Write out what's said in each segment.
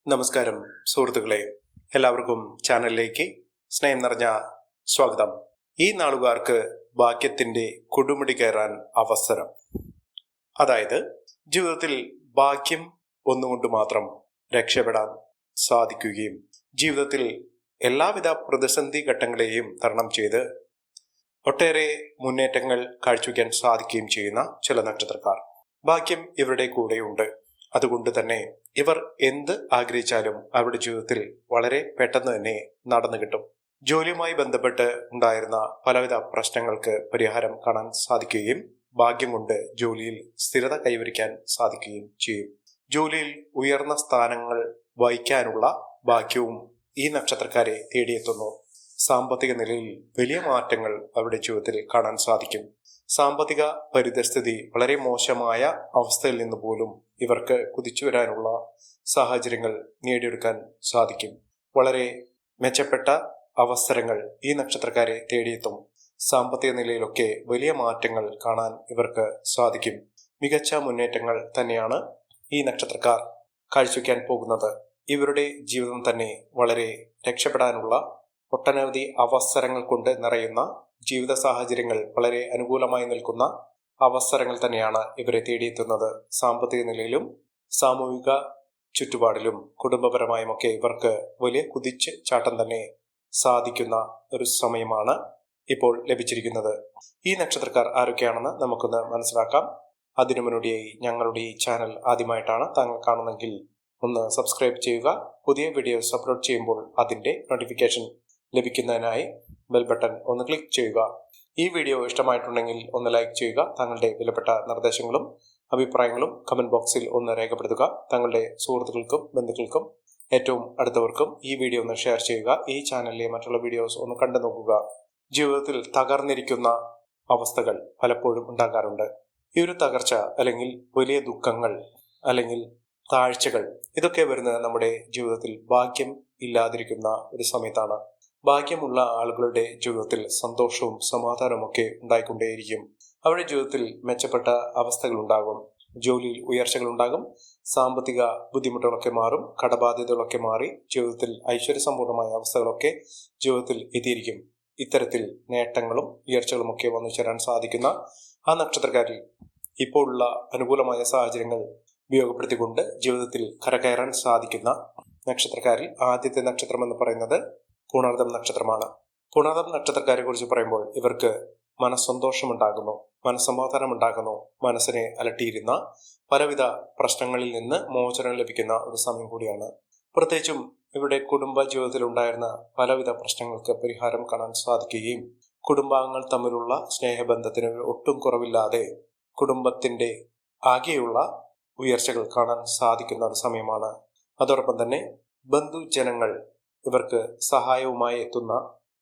നമസ്കാരം സുഹൃത്തുക്കളെ, എല്ലാവർക്കും ചാനലിലേക്ക് സ്നേഹം നിറഞ്ഞ സ്വാഗതം. ഈ നാളുകാർക്ക് ഭാഗ്യത്തിന്റെ കൊടുമുടി കയറാൻ അവസരം, അതായത് ജീവിതത്തിൽ ഭാഗ്യം ഒന്നുകൊണ്ട് മാത്രം രക്ഷപ്പെടാൻ സാധിക്കുകയും ജീവിതത്തിൽ എല്ലാവിധ പ്രതിസന്ധി ഘട്ടങ്ങളെയും തരണം ചെയ്ത് ഒട്ടേറെ മുന്നേറ്റങ്ങൾ കാഴ്ചവെക്കാൻ സാധിക്കുകയും ചെയ്യുന്ന ചില നക്ഷത്രക്കാർ. ഭാഗ്യം ഇവരുടെ കൂടെയുണ്ട്. അതുകൊണ്ട് തന്നെ ഇവർ എന്ത് ആഗ്രഹിച്ചാലും അവരുടെ ജീവിതത്തിൽ വളരെ പെട്ടെന്ന് തന്നെ നടന്നു കിട്ടും. ജോലിയുമായി ബന്ധപ്പെട്ട് ഉണ്ടായിരുന്ന പലവിധ പ്രശ്നങ്ങൾക്ക് പരിഹാരം കാണാൻ സാധിക്കുകയും ഭാഗ്യം കൊണ്ട് ജോലിയിൽ സ്ഥിരത കൈവരിക്കാൻ സാധിക്കുകയും ചെയ്യും. ജോലിയിൽ ഉയർന്ന സ്ഥാനങ്ങൾ വഹിക്കാനുള്ള ഭാഗ്യവും ഈ നക്ഷത്രക്കാരെ തേടിയെത്തുന്നു. സാമ്പത്തിക നിലയിൽ വലിയ മാറ്റങ്ങൾ അവരുടെ ജീവിതത്തിൽ കാണാൻ സാധിക്കും. സാമ്പത്തിക പരിതസ്ഥിതി വളരെ മോശമായ അവസ്ഥയിൽ നിന്ന് പോലും ഇവർക്ക് കുതിച്ചു വരാനുള്ള സാഹചര്യങ്ങൾ നേടിയെടുക്കാൻ സാധിക്കും. വളരെ മെച്ചപ്പെട്ട അവസരങ്ങൾ ഈ നക്ഷത്രക്കാരെ തേടിയെത്തും. സാമ്പത്തിക നിലയിലൊക്കെ വലിയ മാറ്റങ്ങൾ കാണാൻ ഇവർക്ക് സാധിക്കും. മികച്ച മുന്നേറ്റങ്ങൾ തന്നെയാണ് ഈ നക്ഷത്രക്കാർ കാഴ്ചവെക്കാൻ പോകുന്നത്. ഇവരുടെ ജീവിതം തന്നെ വളരെ രക്ഷപ്പെടാനുള്ള ഒട്ടനവധി അവസരങ്ങൾ കൊണ്ട് നിറയുന്ന ജീവിത സാഹചര്യങ്ങൾ, വളരെ അനുകൂലമായി നിൽക്കുന്ന അവസരങ്ങൾ തന്നെയാണ് ഇവരെ തേടിയെത്തുന്നത്. സാമ്പത്തിക നിലയിലും സാമൂഹിക ചുറ്റുപാടിലും കുടുംബപരമായുമൊക്കെ ഇവർക്ക് വലിയ കുതിച്ച് ചാട്ടം തന്നെ സാധിക്കുന്ന ഒരു സമയമാണ് ഇപ്പോൾ ലഭിച്ചിരിക്കുന്നത്. ഈ നക്ഷത്രക്കാർ ആരൊക്കെയാണെന്ന് നമുക്കൊന്ന് മനസ്സിലാക്കാം. അതിനു മുന്നോടിയായി ഞങ്ങളുടെ ഈ ചാനൽ ആദ്യമായിട്ടാണ് താങ്കൾ കാണുന്നെങ്കിൽ ഒന്ന് സബ്സ്ക്രൈബ് ചെയ്യുക. പുതിയ വീഡിയോസ് അപ്ലോഡ് ചെയ്യുമ്പോൾ അതിന്റെ നോട്ടിഫിക്കേഷൻ ലഭിക്കുന്നതിനായി ബെൽ ബട്ടൺ ഒന്ന് ക്ലിക്ക് ചെയ്യുക. ഈ വീഡിയോ ഇഷ്ടമായിട്ടുണ്ടെങ്കിൽ ഒന്ന് ലൈക്ക് ചെയ്യുക. താങ്കളുടെ വിലപ്പെട്ട നിർദ്ദേശങ്ങളും അഭിപ്രായങ്ങളും കമന്റ് ബോക്സിൽ ഒന്ന് രേഖപ്പെടുത്തുക. താങ്കളുടെ സുഹൃത്തുക്കൾക്കും ബന്ധുക്കൾക്കും ഏറ്റവും അടുത്തവർക്കും ഈ വീഡിയോ ഒന്ന് ഷെയർ ചെയ്യുക. ഈ ചാനലിലെ മറ്റുള്ള വീഡിയോസ് ഒന്ന് കണ്ടു നോക്കുക. ജീവിതത്തിൽ തകർന്നിരിക്കുന്ന അവസ്ഥകൾ പലപ്പോഴും ഉണ്ടാകാറുണ്ട്. ഈ ഒരു തകർച്ച അല്ലെങ്കിൽ വലിയ ദുഃഖങ്ങൾ അല്ലെങ്കിൽ താഴ്ചകൾ, ഇതൊക്കെ വരുന്നത് നമ്മുടെ ജീവിതത്തിൽ ഭാഗ്യം ഇല്ലാതിരിക്കുന്ന ഒരു സമയത്താണ്. ഭാഗ്യമുള്ള ആളുകളുടെ ജീവിതത്തിൽ സന്തോഷവും സമാധാനവും ഒക്കെ ഉണ്ടായിക്കൊണ്ടേയിരിക്കും. അവരുടെ ജീവിതത്തിൽ മെച്ചപ്പെട്ട അവസ്ഥകൾ ഉണ്ടാകും. ജോലിയിൽ ഉയർച്ചകൾ ഉണ്ടാകും. സാമ്പത്തിക ബുദ്ധിമുട്ടുകളൊക്കെ മാറും. കടബാധ്യതകളൊക്കെ മാറി ജീവിതത്തിൽ ഐശ്വര്യസമ്പൂർണമായ അവസ്ഥകളൊക്കെ ജീവിതത്തിൽ എത്തിയിരിക്കും. ഇത്തരത്തിൽ നേട്ടങ്ങളും ഉയർച്ചകളും ഒക്കെ വന്നു ചേരാൻ സാധിക്കുന്ന ആ നക്ഷത്രക്കാരിൽ ഇപ്പോഴുള്ള അനുകൂലമായ സാഹചര്യങ്ങൾ ഉപയോഗപ്പെടുത്തിക്കൊണ്ട് ജീവിതത്തിൽ കരകയറാൻ സാധിക്കുന്ന നക്ഷത്രക്കാരിൽ ആദ്യത്തെ നക്ഷത്രം എന്ന് പറയുന്നത് പൂണാർതം നക്ഷത്രമാണ്. പൂണാർതം നക്ഷത്രക്കാരെ കുറിച്ച് പറയുമ്പോൾ ഇവർക്ക് മനസ്സന്തോഷമുണ്ടാകുന്നു, മനസ്സമാധാനം ഉണ്ടാകുന്നു. മനസ്സിനെ അലട്ടിയിരുന്ന പലവിധ പ്രശ്നങ്ങളിൽ നിന്ന് മോചനം ലഭിക്കുന്ന ഒരു സമയം കൂടിയാണ്. പ്രത്യേകിച്ചും ഇവരുടെ കുടുംബ ജീവിതത്തിൽ ഉണ്ടായിരുന്ന പലവിധ പ്രശ്നങ്ങൾക്ക് പരിഹാരം കാണാൻ സാധിക്കുകയും കുടുംബാംഗങ്ങൾ തമ്മിലുള്ള സ്നേഹബന്ധത്തിന് ഒട്ടും കുറവില്ലാതെ കുടുംബത്തിന്റെ ആകെയുള്ള ഉയർച്ചകൾ കാണാൻ സാധിക്കുന്ന ഒരു സമയമാണ്. അതോടൊപ്പം തന്നെ ബന്ധുജനങ്ങൾ ഇവർക്ക് സഹായവുമായി എത്തുന്ന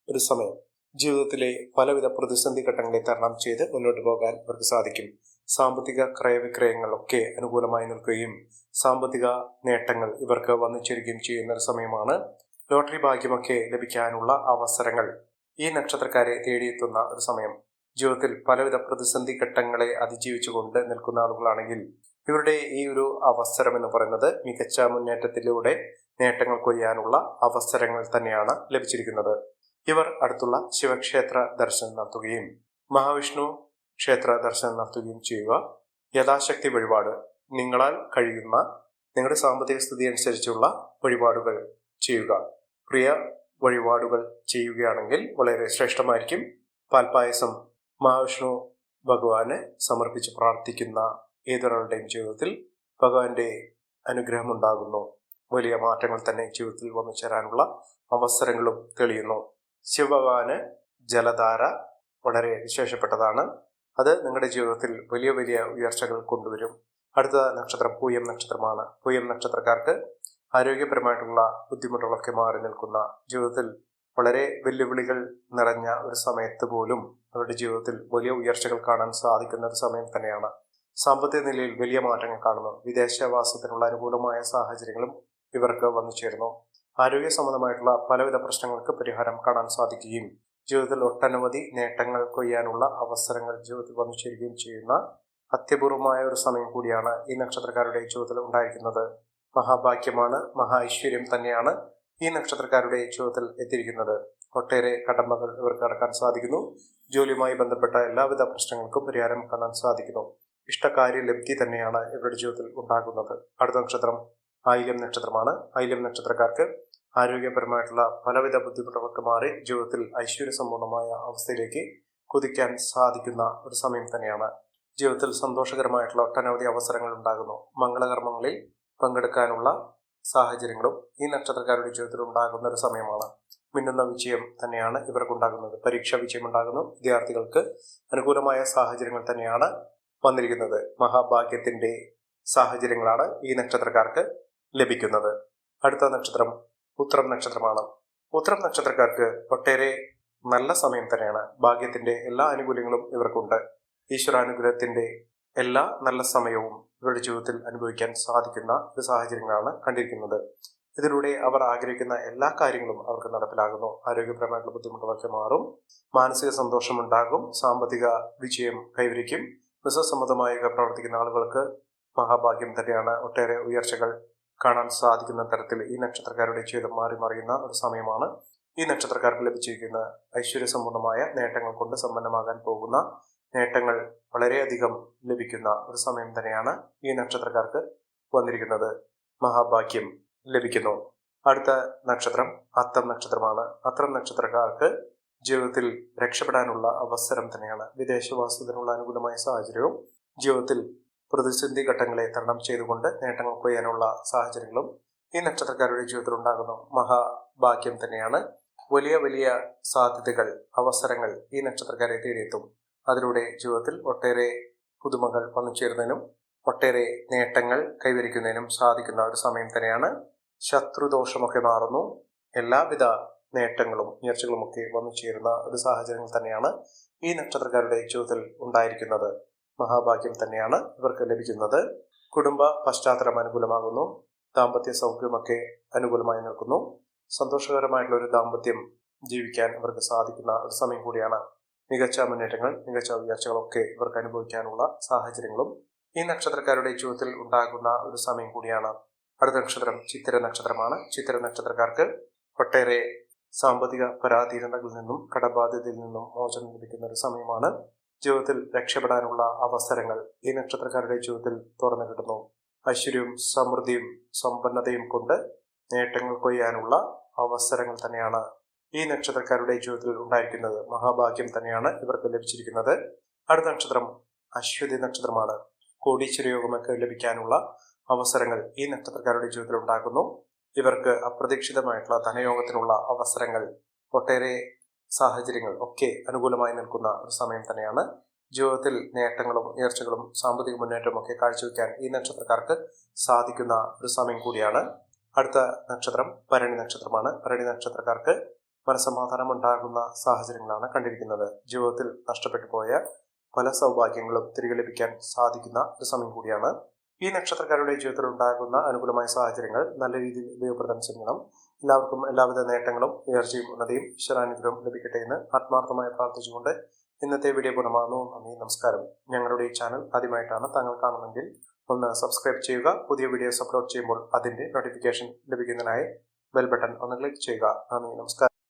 ഒരു സമയം. ജീവിതത്തിലെ പലവിധ പ്രതിസന്ധി ഘട്ടങ്ങളെ തരണം ചെയ്ത് മുന്നോട്ട് പോകാൻ ഇവർക്ക് സാധിക്കും. സാമ്പത്തിക ക്രയവിക്രയങ്ങളൊക്കെ അനുകൂലമായി നിൽക്കുകയും സാമ്പത്തിക നേട്ടങ്ങൾ ഇവർക്ക് വന്നു ചേരുകയും ചെയ്യുന്ന ഒരു സമയമാണ്. ലോട്ടറി ഭാഗ്യമൊക്കെ ലഭിക്കാനുള്ള അവസരങ്ങൾ ഈ നക്ഷത്രക്കാരെ തേടിയെത്തുന്ന ഒരു സമയം. ജീവിതത്തിൽ പലവിധ പ്രതിസന്ധി ഘട്ടങ്ങളെ അതിജീവിച്ചുകൊണ്ട് നിൽക്കുന്ന ആളുകളാണെങ്കിൽ ഇവരുടെ ഈ ഒരു അവസരം എന്ന് പറയുന്നത് മികച്ച മുന്നേറ്റത്തിലൂടെ നേട്ടങ്ങൾ കൊയ്യാനുള്ള അവസരങ്ങൾ തന്നെയാണ് ലഭിച്ചിരിക്കുന്നത്. ഇവർ അടുത്തുള്ള ശിവക്ഷേത്ര ദർശനം നടത്തുകയും മഹാവിഷ്ണു ക്ഷേത്ര ദർശനം നടത്തുകയും ചെയ്യുക. യഥാശക്തി വഴിപാട്, നിങ്ങളാൽ കഴിയുന്ന നിങ്ങളുടെ സാമ്പത്തിക സ്ഥിതി അനുസരിച്ചുള്ള വഴിപാടുകൾ ചെയ്യുക. പ്രിയ വഴിപാടുകൾ ചെയ്യുകയാണെങ്കിൽ വളരെ ശ്രേഷ്ഠമായിരിക്കും. പാൽപായസം മഹാവിഷ്ണു ഭഗവാന് സമർപ്പിച്ച് പ്രാർത്ഥിക്കുന്ന ഏതൊരാളുടെയും ജീവിതത്തിൽ ഭഗവാന്റെ അനുഗ്രഹം ഉണ്ടാകുന്നു. വലിയ മാറ്റങ്ങൾ തന്നെ ജീവിതത്തിൽ വന്നു ചേരാനുള്ള അവസരങ്ങളും തെളിയുന്നു. ശിവഭഗവാന് ജലധാര വളരെ വിശേഷപ്പെട്ടതാണ്. അത് നിങ്ങളുടെ ജീവിതത്തിൽ വലിയ വലിയ ഉയർച്ചകൾ കൊണ്ടുവരും. അടുത്ത നക്ഷത്രം പൂയം നക്ഷത്രമാണ്. പൂയം നക്ഷത്രക്കാർക്ക് ആരോഗ്യപരമായിട്ടുള്ള ബുദ്ധിമുട്ടുകളൊക്കെ മാറി നിൽക്കുന്ന, ജീവിതത്തിൽ വളരെ വെല്ലുവിളികൾ നിറഞ്ഞ ഒരു സമയത്ത് പോലും അവരുടെ ജീവിതത്തിൽ വലിയ ഉയർച്ചകൾ കാണാൻ സാധിക്കുന്ന ഒരു സമയം തന്നെയാണ്. സാമ്പത്തിക നിലയിൽ വലിയ മാറ്റങ്ങൾ കാണുന്നു. വിദേശവാസത്തിനുള്ള അനുകൂലമായ സാഹചര്യങ്ങളും ഇവർക്ക് വന്നു ചേരുന്നു. ആരോഗ്യ സംബന്ധമായിട്ടുള്ള പലവിധ പ്രശ്നങ്ങൾക്ക് പരിഹാരം കാണാൻ സാധിക്കുകയും ജീവിതത്തിൽ ഒട്ടനവധി നേട്ടങ്ങൾ കൊയ്യാനുള്ള അവസരങ്ങൾ ജീവിതത്തിൽ വന്നു ചേരുകയും ചെയ്യുന്ന അത്യപൂർവമായ ഒരു സമയം കൂടിയാണ് ഈ നക്ഷത്രക്കാരുടെ ജീവിതത്തിൽ ഉണ്ടായിരിക്കുന്നത്. മഹാഭാഗ്യമാണ്, മഹാ ഐശ്വര്യം തന്നെയാണ് ഈ നക്ഷത്രക്കാരുടെ ജീവിതത്തിൽ എത്തിയിരിക്കുന്നത്. ഒട്ടേറെ കടമ്പകൾ ഇവർക്ക് കടക്കാൻ സാധിക്കുന്നു. ജോലിയുമായി ബന്ധപ്പെട്ട എല്ലാവിധ പ്രശ്നങ്ങൾക്കും പരിഹാരം കാണാൻ സാധിക്കുന്നു. ഇഷ്ടകാര്യ ലബ്ധി തന്നെയാണ് ഇവരുടെ ജീവിതത്തിൽ ഉണ്ടാകുന്നത്. അടുത്ത നക്ഷത്രം ആയില്യം നക്ഷത്രമാണ്. ആയില്യം നക്ഷത്രക്കാർക്ക് ആരോഗ്യപരമായിട്ടുള്ള പലവിധ ബുദ്ധിമുട്ടുകളൊക്കെ മാറി ജീവിതത്തിൽ ഐശ്വര്യസമ്പൂർണമായ അവസ്ഥയിലേക്ക് കുതിക്കാൻ സാധിക്കുന്ന ഒരു സമയം തന്നെയാണ്. ജീവിതത്തിൽ സന്തോഷകരമായിട്ടുള്ള ഒട്ടനവധി അവസരങ്ങൾ ഉണ്ടാകുന്നു. മംഗളകർമ്മങ്ങളിൽ പങ്കെടുക്കാനുള്ള സാഹചര്യങ്ങളും ഈ നക്ഷത്രക്കാരുടെ ജീവിതത്തിൽ ഉണ്ടാകുന്ന ഒരു സമയമാണ്. മിന്നുന്ന വിജയം തന്നെയാണ് ഇവർക്കുണ്ടാകുന്നത്. പരീക്ഷാ വിജയം ഉണ്ടാകുന്നു. വിദ്യാർത്ഥികൾക്ക് അനുകൂലമായ സാഹചര്യങ്ങൾ തന്നെയാണ് വന്നിരിക്കുന്നത്. മഹാഭാഗ്യത്തിന്റെ സാഹചര്യങ്ങളാണ് ഈ നക്ഷത്രക്കാർക്ക് ലഭിക്കുന്നത്. അടുത്ത നക്ഷത്രം ഉത്രം നക്ഷത്രമാണ്. ഉത്രം നക്ഷത്രക്കാർക്ക് ഒട്ടേറെ നല്ല സമയം തന്നെയാണ്. ഭാഗ്യത്തിന്റെ എല്ലാ ആനുകൂല്യങ്ങളും ഇവർക്കുണ്ട്. ഈശ്വരാനുഗ്രഹത്തിന്റെ എല്ലാ നല്ല സമയവും ഇവരുടെ ജീവിതത്തിൽ അനുഭവിക്കാൻ സാധിക്കുന്ന ഒരു സാഹചര്യങ്ങളാണ് കണ്ടിരിക്കുന്നത്. ഇതിലൂടെ അവർ ആഗ്രഹിക്കുന്ന എല്ലാ കാര്യങ്ങളും അവർക്ക് നടപ്പിലാകുന്നു. ആരോഗ്യപരമായിട്ടുള്ള ബുദ്ധിമുട്ടുകളൊക്കെ മാറും. മാനസിക സന്തോഷം ഉണ്ടാകും. സാമ്പത്തിക വിജയം കൈവരിക്കും. ബിസിനസ് സംബന്ധമായി പ്രവർത്തിക്കുന്ന ആളുകൾക്ക് മഹാഭാഗ്യം തന്നെയാണ്. ഒട്ടേറെ ഉയർച്ചകൾ കാണാൻ സാധിക്കുന്ന തരത്തിൽ ഈ നക്ഷത്രക്കാരുടെ ജീവിതം മാറി മറിയുന്ന ഒരു സമയമാണ്. ഈ നക്ഷത്രക്കാർക്ക് ലഭിച്ചിരിക്കുന്ന ഐശ്വര്യസമ്പൂർണമായ നേട്ടങ്ങൾ കൊണ്ട് സമ്പന്നമാകാൻ പോകുന്ന നേട്ടങ്ങൾ വളരെയധികം ലഭിക്കുന്ന ഒരു സമയം തന്നെയാണ് ഈ നക്ഷത്രക്കാർക്ക് വന്നിരിക്കുന്നത്. മഹാഭാഗ്യം ലഭിക്കുന്നു. അടുത്ത നക്ഷത്രം അത്തം നക്ഷത്രമാണ്. അത്തം നക്ഷത്രക്കാർക്ക് ജീവിതത്തിൽ രക്ഷപ്പെടാനുള്ള അവസരം തന്നെയാണ്. വിദേശവാസത്തിനുള്ള അനുകൂലമായ സാഹചര്യവും ജീവിതത്തിൽ പ്രതിസന്ധി ഘട്ടങ്ങളെ തരണം ചെയ്തുകൊണ്ട് നേട്ടങ്ങൾ കൊയ്യാനുള്ള സാഹചര്യങ്ങളും ഈ നക്ഷത്രക്കാരുടെ ജീവിതത്തിൽ ഉണ്ടാകുന്നു. മഹാഭാഗ്യം തന്നെയാണ്. വലിയ വലിയ സാധ്യതകൾ, അവസരങ്ങൾ ഈ നക്ഷത്രക്കാരെ തേടിയെത്തും. അതിലൂടെ ജീവിതത്തിൽ ഒട്ടേറെ പുതുമകൾ വന്നു ചേരുന്നതിനും ഒട്ടേറെ നേട്ടങ്ങൾ കൈവരിക്കുന്നതിനും സാധിക്കുന്ന ഒരു സമയം തന്നെയാണ്. ശത്രുദോഷമൊക്കെ മാറുന്നു. എല്ലാവിധ നേട്ടങ്ങളും ഉയർച്ചകളും ഒക്കെ വന്നു ചേരുന്ന ഒരു സാഹചര്യങ്ങൾ തന്നെയാണ് ഈ നക്ഷത്രക്കാരുടെ ജീവിതത്തിൽ ഉണ്ടായിരിക്കുന്നത്. മഹാഭാഗ്യം തന്നെയാണ് ഇവർക്ക് ലഭിക്കുന്നത്. കുടുംബ പശ്ചാത്തലം അനുകൂലമാകുന്നു. ദാമ്പത്യ സൗഖ്യമൊക്കെ അനുകൂലമായി നിൽക്കുന്നു. സന്തോഷകരമായിട്ടുള്ള ഒരു ദാമ്പത്യം ജീവിക്കാൻ ഇവർക്ക് സാധിക്കുന്ന ഒരു സമയം കൂടിയാണ്. മികച്ച മുന്നേറ്റങ്ങൾ, മികച്ച ഉയർച്ചകളൊക്കെ ഇവർക്ക് അനുഭവിക്കാനുള്ള സാഹചര്യങ്ങളും ഈ നക്ഷത്രക്കാരുടെ ജീവിതത്തിൽ ഉണ്ടാകുന്ന ഒരു സമയം കൂടിയാണ്. അടുത്ത നക്ഷത്രം ചിത്തിര നക്ഷത്രമാണ്. ചിത്തിര നക്ഷത്രക്കാർക്ക് ഒട്ടേറെ സാമ്പത്തിക പരാധീനതകളിൽ നിന്നും കടബാധ്യതയിൽ നിന്നും മോചനം ലഭിക്കുന്ന ഒരു സമയമാണ്. ജീവിതത്തിൽ രക്ഷപ്പെടാനുള്ള അവസരങ്ങൾ ഈ നക്ഷത്രക്കാരുടെ ജീവിതത്തിൽ തുറന്നു കിട്ടുന്നു. ഐശ്വര്യവും സമൃദ്ധിയും സമ്പന്നതയും കൊണ്ട് നേട്ടങ്ങൾ കൊയ്യാനുള്ള അവസരങ്ങൾ തന്നെയാണ് ഈ നക്ഷത്രക്കാരുടെ ജീവിതത്തിൽ ഉണ്ടായിരിക്കുന്നത്. മഹാഭാഗ്യം തന്നെയാണ് ഇവർക്ക് ലഭിച്ചിരിക്കുന്നത്. അടുത്ത നക്ഷത്രം അശ്വതി നക്ഷത്രമാണ്. കോടീശ്വരയോഗമൊക്കെ ലഭിക്കാനുള്ള അവസരങ്ങൾ ഈ നക്ഷത്രക്കാരുടെ ജീവിതത്തിൽ ഉണ്ടാകുന്നു. ഇവർക്ക് അപ്രതീക്ഷിതമായിട്ടുള്ള ധനയോഗത്തിനുള്ള അവസരങ്ങൾ, ഒട്ടേറെ സാഹചര്യങ്ങൾ ഒക്കെ അനുകൂലമായി നിൽക്കുന്ന ഒരു സമയം തന്നെയാണ്. ജീവിതത്തിൽ നേട്ടങ്ങളും ഉയർച്ചകളും സാമ്പത്തിക മുന്നേറ്റവും ഒക്കെ കാഴ്ചവെക്കാൻ ഈ നക്ഷത്രക്കാർക്ക് സാധിക്കുന്ന ഒരു സമയം കൂടിയാണ്. അടുത്ത നക്ഷത്രം ഭരണി നക്ഷത്രമാണ്. ഭരണി നക്ഷത്രക്കാർക്ക് മനസ്സമാധാനം ഉണ്ടാകുന്ന സാഹചര്യങ്ങളാണ് കണ്ടിരിക്കുന്നത്. ജീവിതത്തിൽ നഷ്ടപ്പെട്ടു പോയ പല സൗഭാഗ്യങ്ങളും തിരികെ ലഭിക്കാൻ സാധിക്കുന്ന ഒരു സമയം കൂടിയാണ്. ഈ നക്ഷത്രക്കാരുടെ ജീവിതത്തിൽ ഉണ്ടാകുന്ന അനുകൂലമായ സാഹചര്യങ്ങൾ നല്ല രീതിയിൽ ഉപയോഗപ്പെടുത്താൻ ശ്രമിക്കണം. എല്ലാവർക്കും എല്ലാവിധ നേട്ടങ്ങളും ഉയർച്ചയും ഉന്നതിയും ഈശ്വരാനുഗ്രഹം ലഭിക്കട്ടെ എന്ന് ആത്മാർത്ഥമായി പ്രാർത്ഥിച്ചുകൊണ്ട് ഇന്നത്തെ വീഡിയോ പൂർണ്ണമാകുന്നു. നന്ദി, നമസ്കാരം. ഞങ്ങളുടെ ഈ ചാനൽ ആദ്യമായിട്ടാണ് താങ്കൾ കാണുമെങ്കിൽ ഒന്ന് സബ്സ്ക്രൈബ് ചെയ്യുക. പുതിയ വീഡിയോസ് അപ്ലോഡ് ചെയ്യുമ്പോൾ അതിന്റെ നോട്ടിഫിക്കേഷൻ ലഭിക്കുന്നതിനായി ബെൽ ബട്ടൺ ഒന്ന് ക്ലിക്ക് ചെയ്യുക. നന്ദി, നമസ്കാരം.